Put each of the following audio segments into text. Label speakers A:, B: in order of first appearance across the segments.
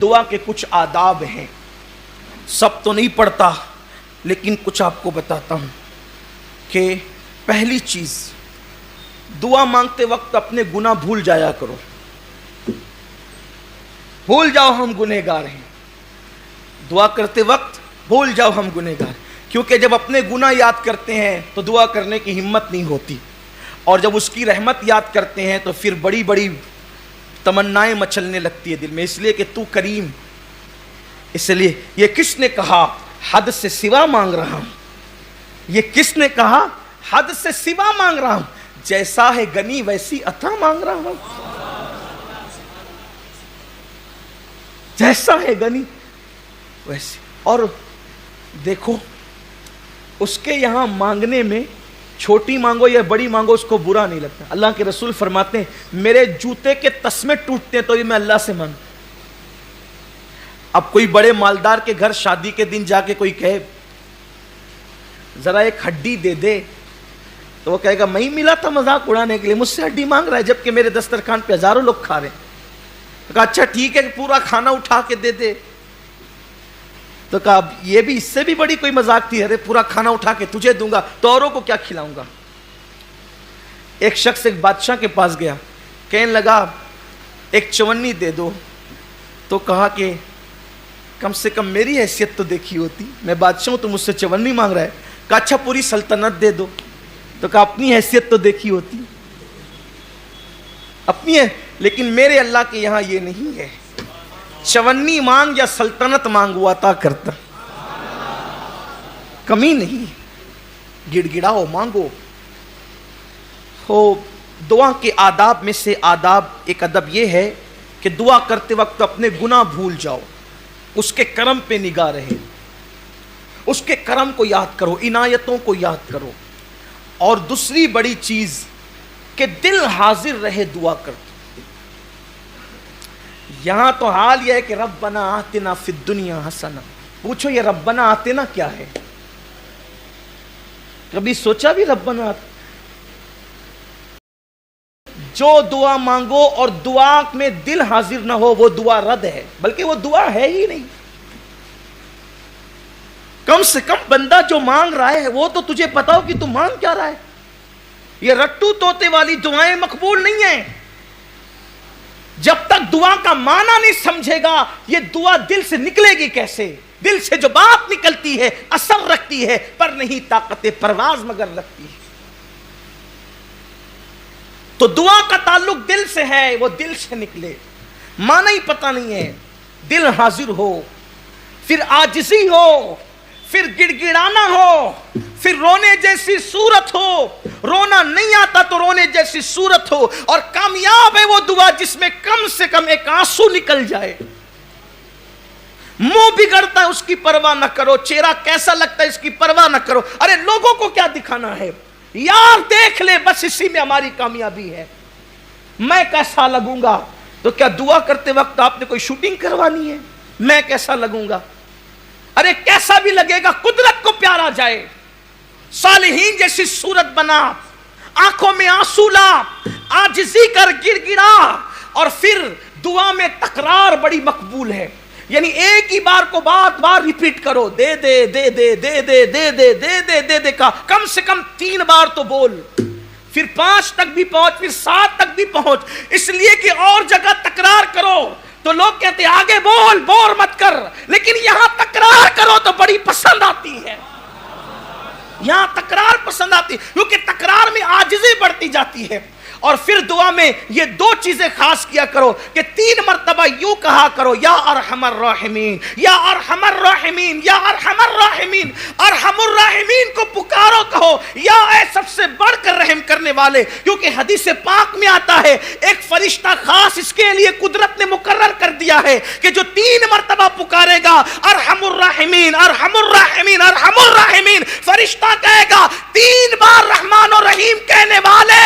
A: دعا کے کچھ آداب ہیں، سب تو نہیں پڑھتا لیکن کچھ آپ کو بتاتا ہوں کہ پہلی چیز، دعا مانگتے وقت اپنے گناہ بھول جایا کرو. بھول جاؤ ہم گنہگار ہیں. دعا کرتے وقت بھول جاؤ ہم گنہگار، کیونکہ جب اپنے گناہ یاد کرتے ہیں تو دعا کرنے کی ہمت نہیں ہوتی، اور جب اس کی رحمت یاد کرتے ہیں تو پھر بڑی بڑی تمنائیں مچلنے لگتی ہے دل میں، اس لیے کہ تو کریم. اس لیے یہ کس نے کہا حد سے سوا مانگ رہا ہوں؟ یہ کس نے کہا حد سے سوا مانگ رہا ہوں؟ جیسا ہے گنی ویسی عطا مانگ رہا ہوں. جیسا ہے گنی ویسی. اور دیکھو اس کے یہاں مانگنے میں چھوٹی مانگو یا بڑی مانگو اس کو برا نہیں لگتا. اللہ کے رسول فرماتے ہیں میرے جوتے کے تسمے ٹوٹتے ہیں تو یہ میں اللہ سے مانگ. اب کوئی بڑے مالدار کے گھر شادی کے دن جا کے کوئی کہے ذرا ایک ہڈی دے دے تو وہ کہے گا میں ہی ملا تھا مذاق اڑانے کے لیے، مجھ سے ہڈی مانگ رہا ہے جبکہ میرے دسترخوان پہ ہزاروں لوگ کھا رہے ہیں. تو کہا اچھا ٹھیک ہے پورا کھانا اٹھا کے دے دے. تو کہا یہ بھی اس سے بھی بڑی کوئی مذاق تھی، ارے پورا کھانا اٹھا کے تجھے دوں گا تو اوروں کو کیا کھلاؤں گا. ایک شخص ایک بادشاہ کے پاس گیا، کہنے لگا ایک چونی دے دو. تو کہا کہ کم سے کم میری حیثیت تو دیکھی ہوتی، میں بادشاہ ہوں تو مجھ سے چونی مانگ رہا ہے. کہا اچھا پوری سلطنت دے دو. تو کہا اپنی حیثیت تو دیکھی ہوتی، اپنی ہے، لیکن میرے اللہ کے یہاں یہ نہیں ہے. چونی مانگ یا سلطنت مانگ وہ عطا کرتا، کمی نہیں. گڑ گڑاؤ مانگو. ہو دعا کے آداب میں سے آداب ایک ادب یہ ہے کہ دعا کرتے وقت اپنے گناہ بھول جاؤ، اس کے کرم پہ نگاہ رہے، اس کے کرم کو یاد کرو، عنایتوں کو یاد کرو. اور دوسری بڑی چیز کہ دل حاضر رہے دعا کرتے. یہاں تو حال یہ ہے کہ ربنا آتنا فی الدنیا حسنہ. پوچھو یہ ربنا آتنا کیا ہے؟ کبھی سوچا بھی ربنا آتنا؟ جو دعا مانگو اور دعا میں دل حاضر نہ ہو وہ دعا رد ہے، بلکہ وہ دعا ہے ہی نہیں. کم سے کم بندہ جو مانگ رہا ہے وہ تو تجھے پتا ہو کہ تو مانگ کیا رہا ہے. یہ رٹو توتے والی دعائیں مقبول نہیں ہیں. جب تک دعا کا معنی نہیں سمجھے گا یہ دعا دل سے نکلے گی کیسے؟ دل سے جو بات نکلتی ہے اثر رکھتی ہے، پر نہیں طاقت پرواز مگر رکھتی ہے. تو دعا کا تعلق دل سے ہے، وہ دل سے نکلے. معنی ہی پتہ نہیں ہے، دل حاضر ہو، پھر عاجزی ہو، پھر گڑ گڑانا ہو، پھر رونے جیسی صورت ہو. رونا نہیں آتا تو رونے جیسی صورت ہو. اور کامیاب ہے وہ دعا جس میں کم سے کم ایک آنسو نکل جائے. منہ بگڑتا ہے اس کی پرواہ نہ کرو، چہرہ کیسا لگتا ہے اس کی پرواہ نہ کرو. ارے لوگوں کو کیا دکھانا ہے، یار دیکھ لے، بس اسی میں ہماری کامیابی ہے. میں کیسا لگوں گا؟ تو کیا دعا کرتے وقت آپ نے کوئی شوٹنگ کروانی ہے؟ میں کیسا لگوں گا؟ ارے کیسا بھی لگے گا، قدرت کو پیارا جائے. صالحین جیسی صورت بنا، آنکھوں میں آنسو لا، عاجزی کر، گڑ گڑا. اور پھر دعا میں تکرار بڑی مقبول ہے، یعنی ایک ہی بار کو بار بار ریپیٹ کرو. دے دے دے دے دے دے دے دے دے دے دے دے کا کم سے کم 3 بار تو بول. پھر 5 تک بھی پہنچ، پھر 7 تک بھی پہنچ. اس لیے کہ اور جگہ تکرار کرو تو لوگ کہتے ہیں آگے بول، بور مت کر، لیکن یہاں تکرار کرو تو بڑی پسند آتی ہے. یہاں تکرار پسند آتی ہے کیونکہ تکرار میں عاجزی بڑھتی جاتی ہے. اور پھر دعا میں یہ 2 چیزیں خاص کیا کرو کہ 3 مرتبہ یوں کہا کرو، یا ارحم الراحمین، یا ارحم الراحمین، یا ارحم الراحمین. ارحم الراحمین کو پکارو، کہو یا اے سب سے بڑھ کر رحم کرنے والے. کیونکہ حدیث پاک میں آتا ہے ایک فرشتہ خاص اس کے لیے قدرت نے مقرر کر دیا ہے کہ جو 3 مرتبہ پکارے گا ارحم الراحمین ارحم الراحمین ارحم الراحمین، فرشتہ کہے گا 3 بار رحمان و رحیم کہنے والے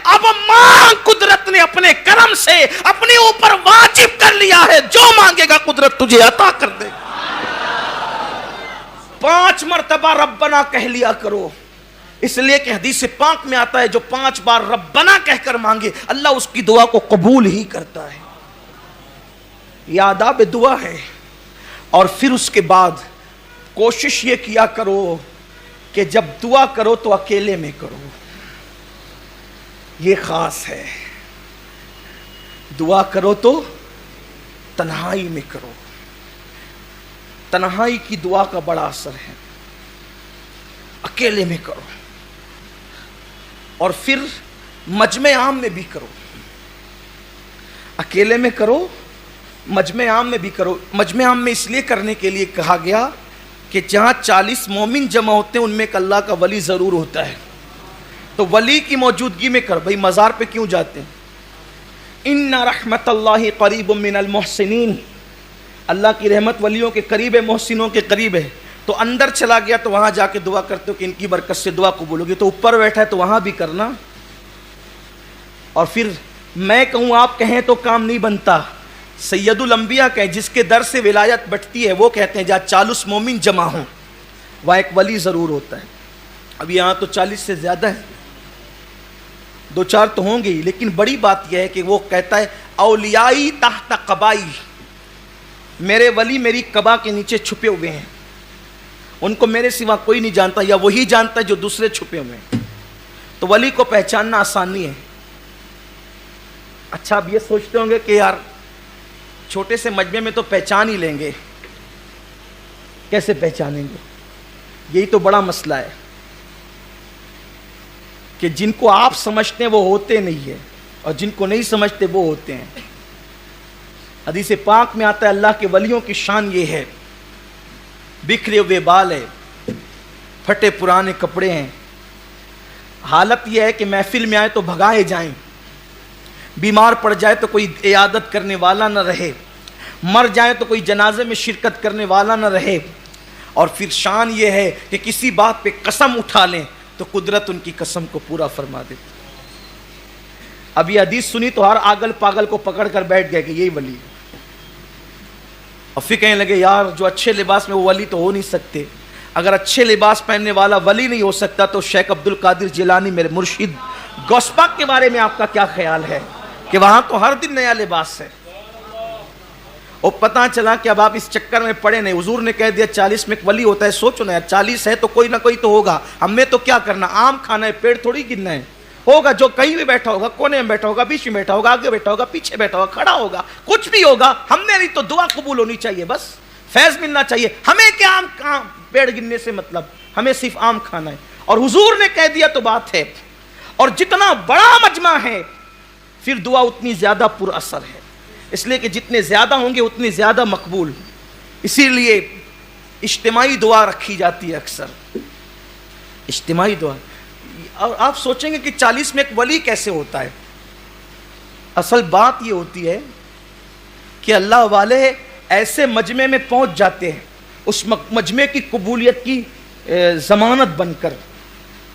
A: اب مانگ. قدرت نے اپنے کرم سے اپنے اوپر واجب کر لیا ہے، جو مانگے گا قدرت تجھے عطا کر دے گا. 5 مرتبہ ربنا کہہ لیا کرو، اس لیے کہ حدیث پاک میں آتا ہے جو 5 بار ربنا کہہ کر مانگے اللہ اس کی دعا کو قبول ہی کرتا ہے. یہ آداب دعا ہے. اور پھر اس کے بعد کوشش یہ کیا کرو کہ جب دعا کرو تو اکیلے میں کرو. یہ خاص ہے. دعا کرو تو تنہائی میں کرو. تنہائی کی دعا کا بڑا اثر ہے. اکیلے میں کرو. اور پھر مجمع عام میں بھی کرو. اکیلے میں کرو, مجمع عام میں بھی کرو. مجمع عام میں اس لیے کرنے کے لیے کہا گیا کہ جہاں 40 مومن جمع ہوتے ہیں ان میں ایک اللہ کا ولی ضرور ہوتا ہے, تو ولی کی موجودگی میں کر. بھئی مزار پہ کیوں جاتے ہیں؟ ان رحمت اللہ قریب من المحسنین, اللہ کی رحمت ولیوں کے قریب ہے, محسنوں کے قریب ہے. تو اندر چلا گیا تو وہاں جا کے دعا کرتے ہو کہ ان کی برکت سے دعا قبول ہوگی. تو اوپر بیٹھا ہے تو وہاں بھی کرنا. اور پھر میں کہوں آپ کہیں تو کام نہیں بنتا. سید الانبیاء کہیں جس کے در سے ولایت بٹتی ہے, وہ کہتے ہیں جہاں 40 مومن جمع ہوں وہاں ایک ولی ضرور ہوتا ہے. اب یہاں تو 40 سے زیادہ ہے, 2-4 تو ہوں گے ہی, لیکن بڑی بات یہ ہے کہ وہ کہتا ہے اولیائی تحت قبائی, میرے ولی میری قبا کے نیچے چھپے ہوئے ہیں, ان کو میرے سوا کوئی نہیں جانتا, یا وہی جانتا ہے جو دوسرے چھپے ہوئے ہیں. تو ولی کو پہچاننا آسان نہیں ہے. اچھا اب یہ سوچتے ہوں گے کہ یار چھوٹے سے مجمع میں تو پہچان ہی لیں گے, کیسے پہچانیں گے؟ یہی تو بڑا مسئلہ ہے کہ جن کو آپ سمجھتے ہیں وہ ہوتے نہیں ہیں, اور جن کو نہیں سمجھتے وہ ہوتے ہیں. حدیث پاک میں آتا ہے اللہ کے ولیوں کی شان یہ ہے, بکھرے ہوئے بال ہے, پھٹے پرانے کپڑے ہیں, حالت یہ ہے کہ محفل میں آئے تو بھگائے جائیں, بیمار پڑ جائے تو کوئی عیادت کرنے والا نہ رہے, مر جائے تو کوئی جنازے میں شرکت کرنے والا نہ رہے. اور پھر شان یہ ہے کہ کسی بات پہ قسم اٹھا لیں تو قدرت ان کی قسم کو پورا فرما دیتی. اب یہ حدیث سنی تو ہر آگل پاگل کو پکڑ کر بیٹھ گئے کہ یہی ولی ہے. اور پھر کہنے لگے یار جو اچھے لباس میں وہ ولی تو ہو نہیں سکتے. اگر اچھے لباس پہننے والا ولی نہیں ہو سکتا تو شیخ عبد القادر جیلانی میرے مرشد غوث پاک کے بارے میں آپ کا کیا خیال ہے کہ وہاں تو ہر دن نیا لباس ہے. اور پتہ چلا کہ اب آپ اس چکر میں پڑے نہیں. حضور نے کہہ دیا 40 میں ایک ولی ہوتا ہے. سوچو نا یار 40 ہے تو کوئی نہ کوئی تو ہوگا. ہم نے تو کیا کرنا, آم کھانا ہے, پیڑ تھوڑی گرنا ہے. ہوگا جو کہیں بھی بیٹھا ہوگا, کونے میں بیٹھا ہوگا, بیچ میں بیٹھا ہوگا, آگے بیٹھا ہوگا, پیچھے بیٹھا ہوگا, کھڑا ہوگا, کچھ بھی ہوگا. ہم نے نہیں تو دعا قبول ہونی چاہیے, بس فیض ملنا چاہیے. ہمیں کیا آم پیڑ گرنے سے مطلب, ہمیں صرف آم کھانا ہے. اور حضور نے کہہ دیا تو بات ہے. اور جتنا بڑا مجمع ہے پھر دعا اتنی زیادہ پر اثر ہے, اس لیے کہ جتنے زیادہ ہوں گے اتنی زیادہ مقبول. اسی لیے اجتماعی دعا رکھی جاتی ہے اکثر, اجتماعی دعا. اور آپ سوچیں گے کہ 40 میں ایک ولی کیسے ہوتا ہے. اصل بات یہ ہوتی ہے کہ اللہ والے ایسے مجمع میں پہنچ جاتے ہیں اس مجمع کی قبولیت کی ضمانت بن کر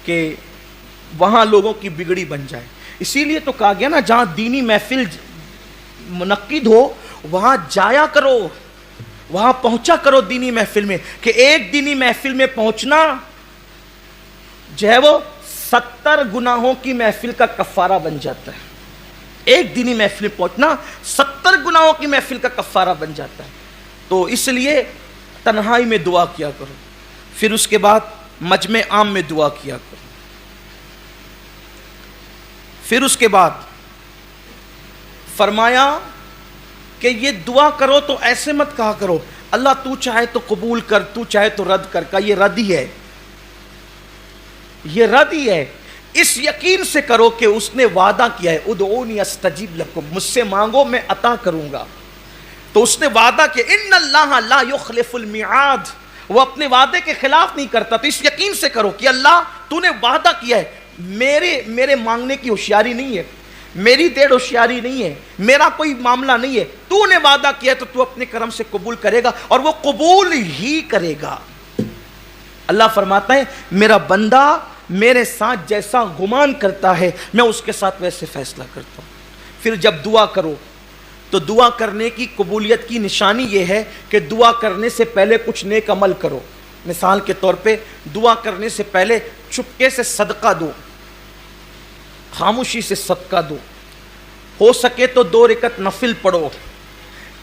A: کہ وہاں لوگوں کی بگڑی بن جائے. اسی لیے تو کہا گیا نا جہاں دینی محفل منعقد ہو وہاں جایا کرو, وہاں پہنچا کرو دینی محفل میں. کہ ایک دینی محفل میں پہنچنا جو ہے وہ 70 گناہوں کی محفل کا کفارہ بن جاتا ہے. ایک دینی محفل میں پہنچنا 70 گناہوں کی محفل کا کفارہ بن جاتا ہے. تو اس لیے تنہائی میں دعا کیا کرو, پھر اس کے بعد مجمع عام میں دعا کیا کرو. پھر اس کے بعد فرمایا کہ یہ دعا کرو تو ایسے مت کہا کرو اللہ تو چاہے تو قبول کر, تو چاہے تو رد کر. کا یہ رد ہی ہے, یہ رد ہی ہے. اس یقین سے کرو کہ اس نے وعدہ کیا ہے ادعونی استجیب لکم, مجھ سے مانگو میں عطا کروں گا. تو اس نے وعدہ کیا ان اللہ لا یخلف المیعاد, وہ اپنے وعدے کے خلاف نہیں کرتا. تو اس یقین سے کرو کہ اللہ تو نے وعدہ کیا ہے, میرے مانگنے کی ہوشیاری نہیں ہے, میری دیر ہوشیاری نہیں ہے, میرا کوئی معاملہ نہیں ہے, تو نے وعدہ کیا ہے تو تو اپنے کرم سے قبول کرے گا اور وہ قبول ہی کرے گا. اللہ فرماتا ہے میرا بندہ میرے ساتھ جیسا گمان کرتا ہے میں اس کے ساتھ ویسے فیصلہ کرتا ہوں. پھر جب دعا کرو تو دعا کرنے کی قبولیت کی نشانی یہ ہے کہ دعا کرنے سے پہلے کچھ نیک عمل کرو. مثال کے طور پہ دعا کرنے سے پہلے چپکے سے صدقہ دو, خاموشی سے صدقہ دو, ہو سکے تو 2 رکعت نفل پڑھو,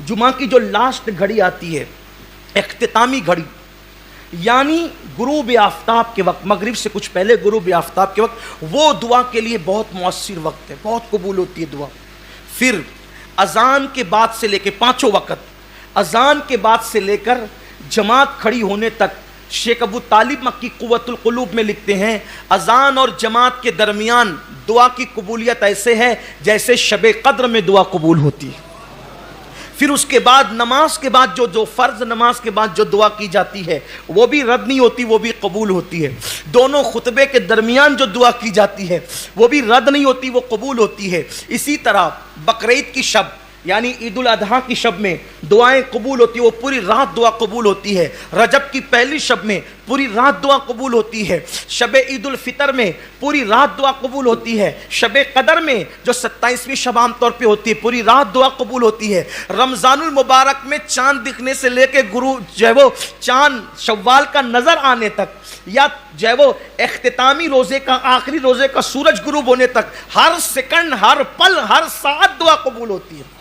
A: جمعہ کی جو لاسٹ گھڑی آتی ہے، اختتامی گھڑی، یعنی غروب آفتاب کے وقت، مغرب سے کچھ پہلے غروب آفتاب کے وقت، وہ دعا کے لیے بہت مؤثر وقت ہے، بہت قبول ہوتی ہے دعا۔ پھر اذان کے بعد سے لے کے پانچوں وقت، اذان کے بعد سے لے کر جماعت کھڑی ہونے تک، شیخ ابو طالب مکی قوت القلوب میں لکھتے ہیں اذان اور جماعت کے درمیان دعا کی قبولیت ایسے ہے جیسے شب قدر میں دعا قبول ہوتی ہے۔ پھر اس کے بعد نماز کے بعد جو فرض نماز کے بعد جو دعا کی جاتی ہے وہ بھی رد نہیں ہوتی، وہ بھی قبول ہوتی ہے۔ دونوں خطبے کے درمیان جو دعا کی جاتی ہے وہ بھی رد نہیں ہوتی، وہ قبول ہوتی ہے۔ اسی طرح بقرعید کی شب یعنی عید الاضحیٰ کی شب میں دعائیں قبول ہوتی ہیں، وہ پوری رات دعا قبول ہوتی ہے۔ رجب کی پہلی شب میں پوری رات دعا قبول ہوتی ہے۔ شب عید الفطر میں پوری رات دعا قبول ہوتی ہے۔ شب قدر میں جو 27ویں شب عام طور پہ ہوتی ہے پوری رات دعا قبول ہوتی ہے۔ رمضان المبارک میں چاند دکھنے سے لے کے جو ہے وہ چاند شوال کا نظر آنے تک، یا جو ہے وہ اختتامی روزے کا، آخری روزے کا سورج غروب ہونے تک، ہر سیکنڈ، ہر پل، ہر ساعت دعا قبول ہوتی ہے۔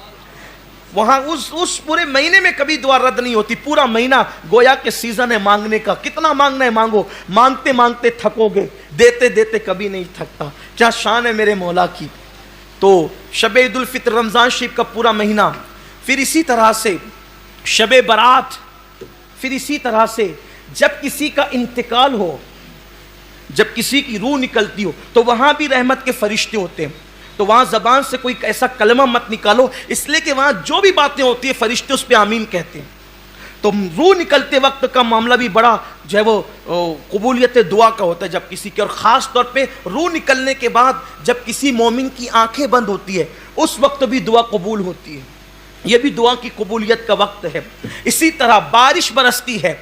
A: وہاں اس پورے مہینے میں کبھی دعا رد نہیں ہوتی۔ پورا مہینہ گویا کہ سیزن ہے مانگنے کا، کتنا مانگنا ہے مانگو، مانگتے مانگتے تھکو گے، دیتے دیتے کبھی نہیں تھکتا۔ کیا شان ہے میرے مولا کی۔ تو شب عید الفطر، رمضان شریف کا پورا مہینہ، پھر اسی طرح سے شب برات، پھر اسی طرح سے جب کسی کا انتقال ہو، جب کسی کی روح نکلتی ہو تو وہاں بھی رحمت کے فرشتے ہوتے ہیں۔ تو وہاں زبان سے کوئی ایسا کلمہ مت نکالو، اس لیے کہ وہاں جو بھی باتیں ہوتی ہیں فرشتے اس پہ آمین کہتے ہیں۔ تو روح نکلتے وقت کا معاملہ بھی بڑا جو ہے وہ قبولیت دعا کا ہوتا ہے جب کسی کی، اور خاص طور پہ روح نکلنے کے بعد جب کسی مومن کی آنکھیں بند ہوتی ہے اس وقت بھی دعا قبول ہوتی ہے۔ یہ بھی دعا کی قبولیت کا وقت ہے۔ اسی طرح بارش برستی ہے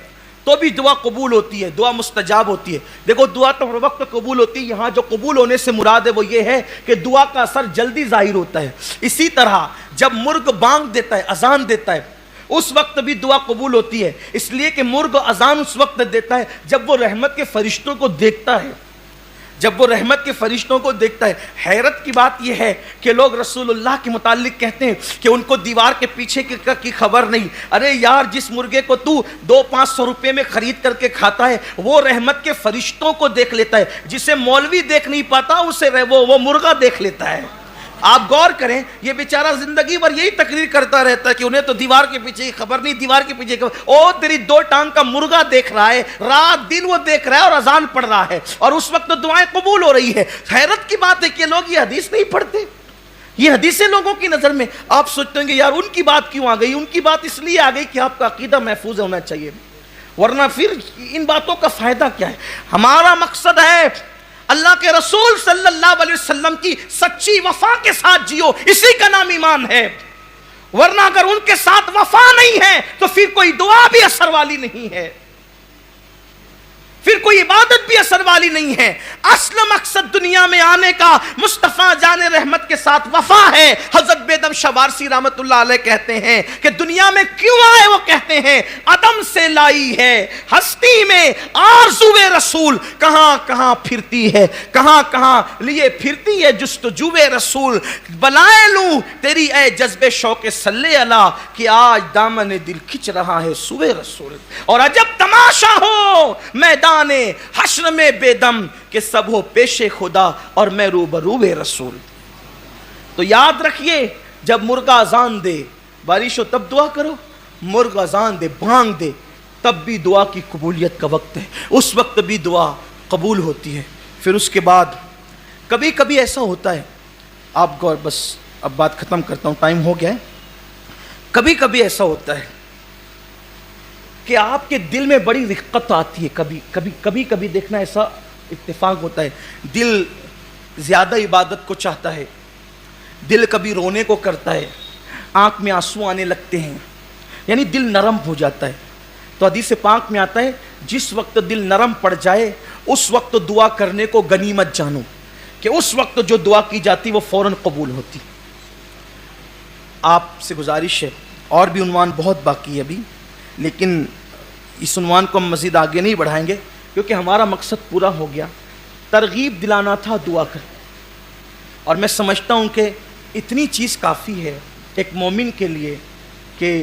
A: تو بھی دعا قبول ہوتی ہے، دعا مستجاب ہوتی ہے۔ دیکھو دعا تو ہر وقت قبول ہوتی ہے، یہاں جو قبول ہونے سے مراد ہے وہ یہ ہے کہ دعا کا اثر جلدی ظاہر ہوتا ہے۔ اسی طرح جب مرغ بانگ دیتا ہے، اذان دیتا ہے، اس وقت بھی دعا قبول ہوتی ہے، اس لیے کہ مرغ اذان اس وقت دیتا ہے جب وہ رحمت کے فرشتوں کو دیکھتا ہے، جب وہ رحمت کے فرشتوں کو دیکھتا ہے۔ حیرت کی بات یہ ہے کہ لوگ رسول اللہ کے متعلق کہتے ہیں کہ ان کو دیوار کے پیچھے کی خبر نہیں۔ ارے یار، جس مرغے کو تو 200-500 روپے میں خرید کر کے کھاتا ہے وہ رحمت کے فرشتوں کو دیکھ لیتا ہے، جسے مولوی دیکھ نہیں پاتا اسے وہ مرغا دیکھ لیتا ہے۔ آپ غور کریں، یہ بیچارہ زندگی بھر یہی تقریر کرتا رہتا ہے کہ انہیں تو دیوار کے پیچھے کی خبر نہیں، دیوار کے پیچھے او تیری 2 ٹانگ کا مرغا دیکھ رہا ہے، رات دن وہ دیکھ رہا ہے اور اذان پڑھ رہا ہے، اور اس وقت تو دعائیں قبول ہو رہی ہے۔ حیرت کی بات ہے کہ لوگ یہ حدیث نہیں پڑھتے۔ یہ حدیثیں لوگوں کی نظر میں آپ سوچتے ہیں کہ یار ان کی بات کیوں آ گئی؟ ان کی بات اس لیے آ گئی کہ آپ کا عقیدہ محفوظ ہونا چاہیے، ورنہ پھر ان باتوں کا فائدہ کیا ہے؟ ہمارا مقصد ہے اللہ کے رسول صلی اللہ علیہ وسلم کی سچی وفا کے ساتھ جیو، اسی کا نام ایمان ہے۔ ورنہ اگر ان کے ساتھ وفا نہیں ہے تو پھر کوئی دعا بھی اثر والی نہیں ہے، پھر کوئی عبادت بھی اثر والی نہیں ہے۔ اصل مقصد دنیا میں آنے کا مصطفیٰ جان رحمت کے ساتھ وفا ہے۔ حضرت بیدم شاہ وارسی رحمت اللہ علیہ کہتے ہیں کہ دنیا میں کیوں آئے؟ وہ کہتے ہیں عدم سے لائی ہے ہستی میں آرزو رسول، کہاں کہاں پھرتی ہے، کہاں کہاں لیے پھرتی ہے جستجوے رسول، بلائے لوں تیری اے جذبے شوق صلی اللہ کہ آج دامن دل کھچ رہا ہے سوے رسول۔ اور عجب تماشا ہو میدان حشر میں بے دم کہ سب ہو پیش خدا اور میں روبرو رسول۔ تو یاد رکھیے، جب مرغا اذان دے، بارش ہو تب دعا کرو، مرغ اذان دے، بانگ دے، تب بھی دعا کی قبولیت کا وقت ہے، اس وقت بھی دعا قبول ہوتی ہے۔ پھر اس کے بعد کبھی کبھی ایسا ہوتا ہے، آپ گور، بس اب بات ختم کرتا ہوں، ٹائم ہو گیا ہے۔ کبھی کبھی ایسا ہوتا ہے کہ آپ کے دل میں بڑی رقت آتی ہے، کبھی کبھی دیکھنا ایسا اتفاق ہوتا ہے، دل زیادہ عبادت کو چاہتا ہے، دل کبھی رونے کو کرتا ہے، آنکھ میں آنسو آنے لگتے ہیں، یعنی دل نرم ہو جاتا ہے۔ تو حدیث پاک میں آتا ہے جس وقت دل نرم پڑ جائے اس وقت دعا کرنے کو غنیمت جانو، کہ اس وقت جو دعا کی جاتی وہ فوراً قبول ہوتی۔ آپ سے گزارش ہے، اور بھی عنوان بہت باقی ہے ابھی، لیکن اس عنوان کو ہم مزید آگے نہیں بڑھائیں گے کیونکہ ہمارا مقصد پورا ہو گیا۔ ترغیب دلانا تھا دعا کر، اور میں سمجھتا ہوں کہ اتنی چیز کافی ہے ایک مومن کے لیے کہ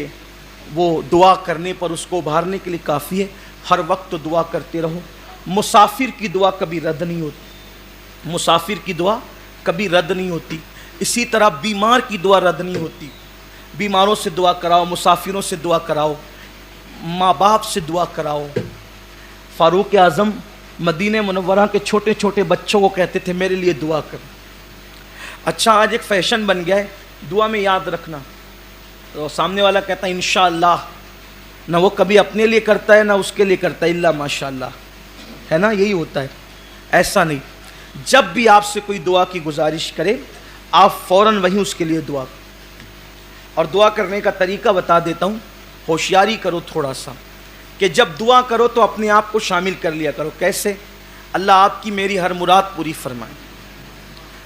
A: وہ دعا کرنے پر اس کو ابھارنے کے لیے کافی ہے. ہر وقت دعا کرتے رہو. مسافر کی دعا کبھی رد نہیں ہوتی. مسافر کی دعا کبھی رد نہیں ہوتی. اسی طرح بیمار کی دعا رد نہیں ہوتی. بیماروں سے دعا کراؤ, مسافروں سے دعا کراؤ, ماں باپ سے دعا کراؤ. فاروق اعظم مدینہ منورہ کے چھوٹے چھوٹے بچوں کو کہتے تھے میرے لیے دعا کر. اچھا آج ایک فیشن بن گیا ہے دعا میں یاد رکھنا. تو سامنے والا کہتا ہے انشاءاللہ, نہ وہ کبھی اپنے لیے کرتا ہے نہ اس کے لیے کرتا ہے, اللہ ماشاءاللہ, ہے نا, یہی ہوتا ہے. ایسا نہیں, جب بھی آپ سے کوئی دعا کی گزارش کرے آپ فوراً وہیں اس کے لیے دعا. اور دعا کرنے کا طریقہ بتا دیتا ہوں, ہوشیاری کرو تھوڑا سا, کہ جب دعا کرو تو اپنے آپ کو شامل کر لیا کرو. کیسے؟ اللہ آپ کی میری ہر مراد پوری فرمائے,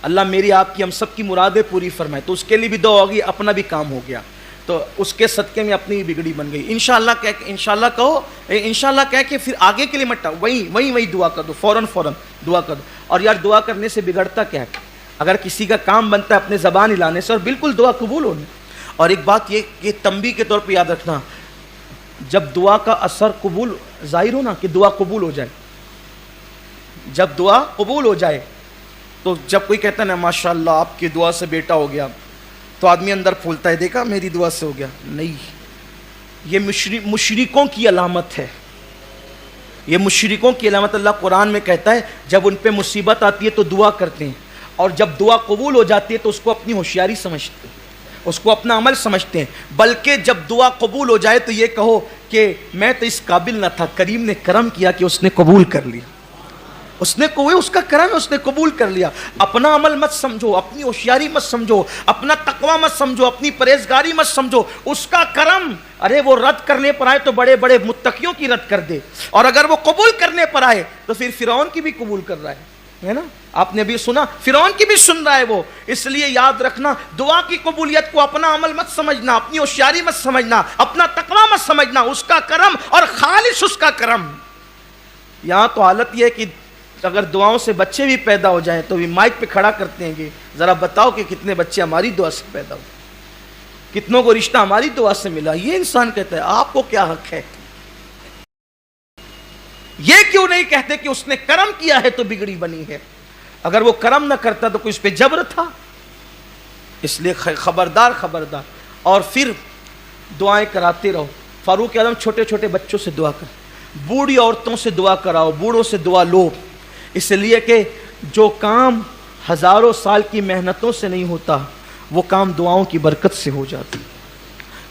A: اللہ میری آپ کی ہم سب کی مرادیں پوری فرمائے. تو اس کے لیے بھی دعا ہوگی, اپنا بھی کام ہو گیا, تو اس کے صدقے میں اپنی بگڑی بن گئی. انشاءاللہ انشاءاللہ کہو, انشاءاللہ کہہ کے پھر آگے کے لیے مت وہیں دعا کر دو, فوراً دعا کر دو. اور یار دعا کرنے سے بگڑتا کیا ہے؟ اگر کسی کا کام بنتا ہے اپنے زبان ہلانے سے, اور بالکل دعا قبول ہونے. اور ایک بات یہ تنبیہ کے طور پہ یاد رکھنا, جب دعا کا اثر قبول ظاہر ہو نا, کہ دعا قبول ہو جائے, جب دعا قبول ہو جائے تو جب کوئی کہتا ہے نا ماشاءاللہ آپ کی دعا سے بیٹا ہو گیا, تو آدمی اندر پھولتا ہے, دیکھا میری دعا سے ہو گیا. نہیں, یہ مشرکوں کی علامت ہے, یہ مشرکوں کی علامت. اللہ قرآن میں کہتا ہے جب ان پہ مصیبت آتی ہے تو دعا کرتے ہیں, اور جب دعا قبول ہو جاتی ہے تو اس کو اپنی ہوشیاری سمجھتے ہیں, اس کو اپنا عمل سمجھتے ہیں. بلکہ جب دعا قبول ہو جائے تو یہ کہو کہ میں تو اس قابل نہ تھا, کریم نے کرم کیا کہ اس نے قبول کر لیا, اس نے کوئی اس کا کرم ہے, اس نے قبول کر لیا. اپنا عمل مت سمجھو, اپنی ہوشیاری مت سمجھو, اپنا تقوی مت سمجھو, اپنی پرہیزگاری مت سمجھو, اس کا کرم. ارے وہ رد کرنے پر آئے تو بڑے بڑے متقیوں کی رد کر دے, اور اگر وہ قبول کرنے پر آئے تو پھر فرعون کی بھی قبول کر رہا ہے نا. آپ نے بھی سنا فرعون کی بھی سن رہا ہے وہ. اس لیے یاد رکھنا, دعا کی قبولیت کو اپنا عمل مت سمجھنا, اپنی ہوشیاری مت سمجھنا, اپنا تقوی مت سمجھنا, اس کا کرم اور خالص اس کا کرم. یہاں تو حالت یہ ہے کہ اگر دعاؤں سے بچے بھی پیدا ہو جائیں تو بھی مائک پہ کھڑا کرتے ہیں کہ ذرا بتاؤ کہ کتنے بچے ہماری دعا سے پیدا ہو, کتنوں کو رشتہ ہماری دعا سے ملا. یہ انسان کہتا ہے آپ کو کیا حق ہے؟ یہ کیوں نہیں کہتے کہ اس نے کرم کیا ہے تو بگڑی بنی ہے؟ اگر وہ کرم نہ کرتا تو کوئی اس پہ جبر تھا. اس لیے خبردار خبردار. اور پھر دعائیں کراتے رہو. فاروق اعظم چھوٹے چھوٹے بچوں سے دعا کر, بوڑھی عورتوں سے دعا کراؤ, بوڑھوں سے دعا لو. اس لیے کہ جو کام ہزاروں سال کی محنتوں سے نہیں ہوتا وہ کام دعاؤں کی برکت سے ہو جاتا.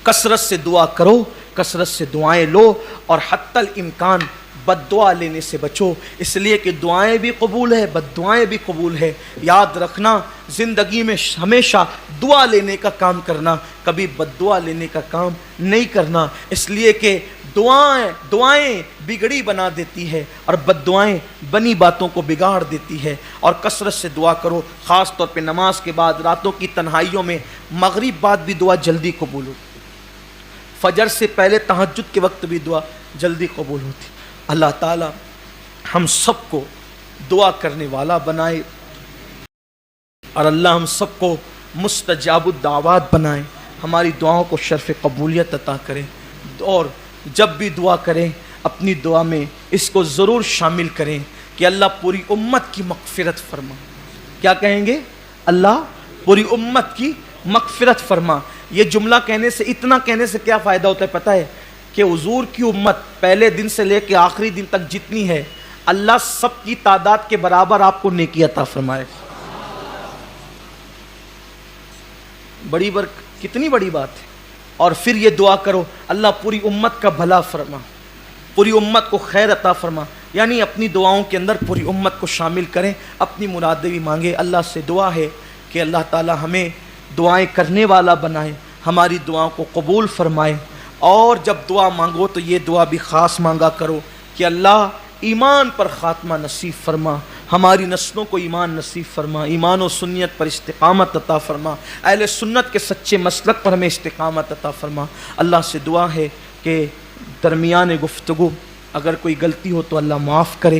A: کثرت سے دعا کرو, کثرت سے دعائیں لو, اور حتی الامکان بد دعا لینے سے بچو. اس لیے کہ دعائیں بھی قبول ہے, بد دعائیں بھی قبول ہے. یاد رکھنا زندگی میں ہمیشہ دعا لینے کا کام کرنا, کبھی بد دعا لینے کا کام نہیں کرنا. اس لیے کہ دعائیں بگڑی بنا دیتی ہے, اور بد دعائیں بنی باتوں کو بگاڑ دیتی ہے. اور کثرت سے دعا کرو, خاص طور پہ نماز کے بعد, راتوں کی تنہائیوں میں. مغرب بعد بھی دعا جلدی قبول ہوتی, فجر سے پہلے تہجد کے وقت بھی دعا جلدی قبول ہوتی. اللہ تعالی ہم سب کو دعا کرنے والا بنائے, اور اللہ ہم سب کو مستجاب الدعوات بنائے, ہماری دعاؤں کو شرف قبولیت عطا کرے. اور جب بھی دعا کریں اپنی دعا میں اس کو ضرور شامل کریں کہ اللہ پوری امت کی مغفرت فرما. کیا کہیں گے؟ اللہ پوری امت کی مغفرت فرما. یہ جملہ کہنے سے, اتنا کہنے سے کیا فائدہ ہوتا ہے پتہ ہے؟ کہ حضور کی امت پہلے دن سے لے کے آخری دن تک جتنی ہے, اللہ سب کی تعداد کے برابر آپ کو نیکی عطا فرمائے. کتنی بڑی بات ہے. اور پھر یہ دعا کرو اللہ پوری امت کا بھلا فرما, پوری امت کو خیر عطا فرما. یعنی اپنی دعاؤں کے اندر پوری امت کو شامل کریں, اپنی مرادیں بھی مانگیں. اللہ سے دعا ہے کہ اللہ تعالی ہمیں دعائیں کرنے والا بنائے, ہماری دعاؤں کو قبول فرمائے. اور جب دعا مانگو تو یہ دعا بھی خاص مانگا کرو کہ اللہ ایمان پر خاتمہ نصیب فرما, ہماری نسلوں کو ایمان نصیب فرما, ایمان و سنت پر استقامت عطا فرما, اہل سنت کے سچے مسلک پر ہمیں استقامت عطا فرما. اللہ سے دعا ہے کہ درمیان گفتگو اگر کوئی غلطی ہو تو اللہ معاف کرے.